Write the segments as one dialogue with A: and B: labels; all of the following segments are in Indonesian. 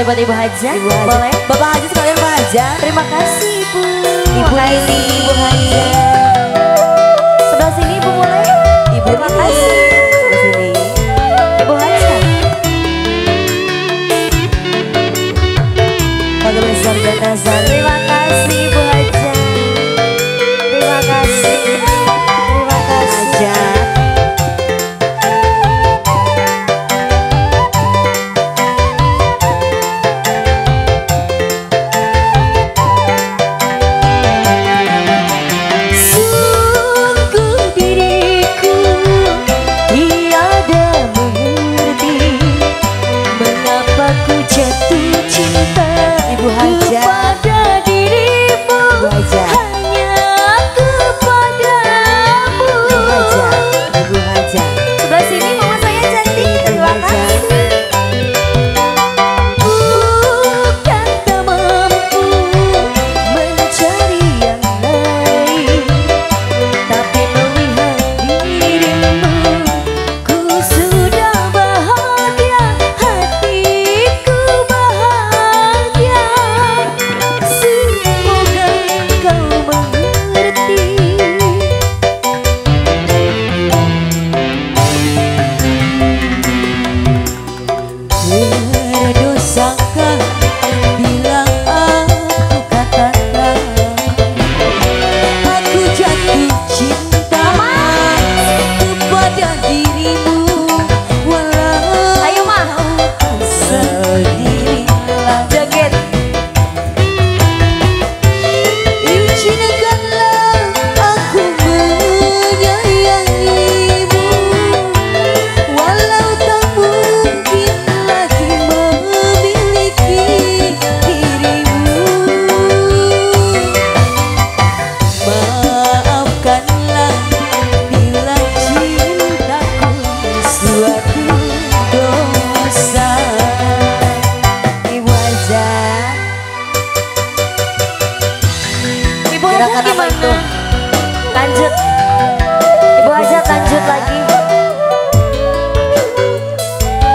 A: buat Ibu Haja.
B: Boleh? Bapak Haja sekalian Pak Haja.
A: Terima kasih Ibu.
B: Ibu ini.
A: Ibu Haja. Sebelah sini Ibu boleh?
B: Ibu
A: Terima kasih.
B: Sebelah sini.
A: Ibu Haja.
B: Keluarga besar dan Nazar.
A: Terima kasih Ibu Haja. Terima kasih. Terima kasih.
B: Haja.
A: Jatuh cinta
B: Ibu Haja
A: kepada dirimu,
B: Ibu Haja
A: hanya kepadamu.
B: Ibu Haja Ibu Haja
A: Sebelah sini mama saya cantik. Terima kasih. Bukan tak mampu mencari yang lain, tapi melihat dirimu ku sudah bahagia, hatiku bahagia. Semoga kau mengerti.
B: Berdosakah bila aku katakan aku jatuh cinta kepada dirimu, walau
A: Ayo Ma,
B: sendirilah.
A: joget.
B: Izinkanlah aku menyayangimu, walau tak mungkin lagi memiliki dirimu. Maafkanlah bila cintaku suatu dosa. Ibu Haja.
A: Ibu Haja
B: Gerakan apa
A: gimana?
B: itu?
A: Lanjut. Ibu Haja lanjut lagi.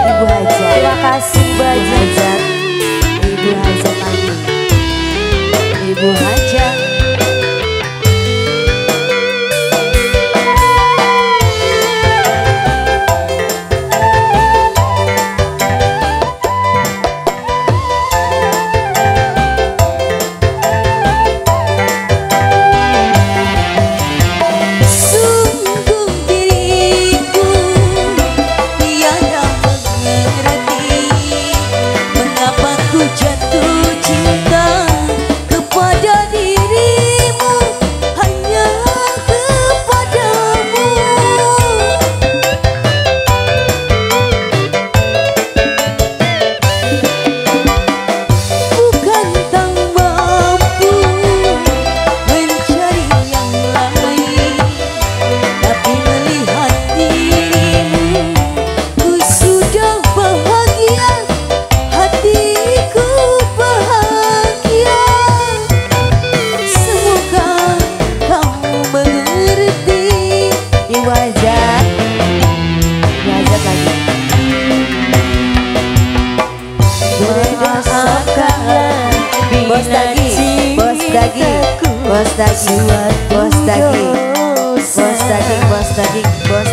B: Ibu Haja.
A: Terima kasih Ibu Haja.
B: Ibu Haja lagi. Ibu Haja. Sungguh diriku tiada mengerti mengapa ku jatuh cinta kepada dirimu, hanya kepadamu. Bukan tak mampu mencari yang lain, tapi melihat dirimu ku sudah bahagia, hatiku bahagia. Semoga kau mengerti. Ibu Haja. Ibu Haja lagi.
A: Maafkanlah
B: Bos Dagi, Bos Dagi, Bos Dagi, Bos Dagi, Bos Dagi, Bos Dagi, Bos